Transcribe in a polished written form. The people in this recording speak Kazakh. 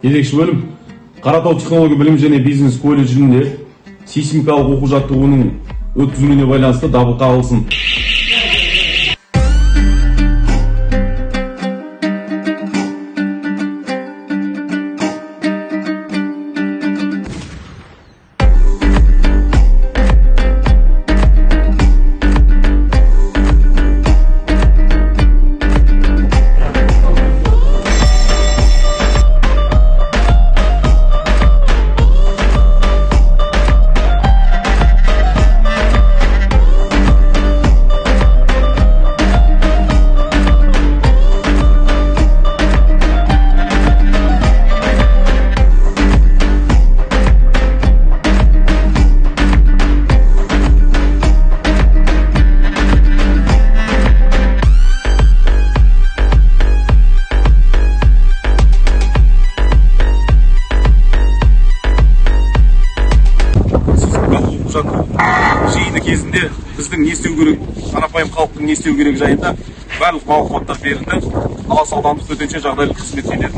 Кезекші бөлім Қаратау технология білім және бизнес колледжінде сейсмикалық оқу жаттығуының өткізілуіне байланысты дабыл қағылсын. Жиыны кезінде біздің не істеу керек, қарапайым халықтың не істеу керек жайында барлық мағлұматтар берілді. Талас аудандық төтенше жағдайлық қызметкерлерінің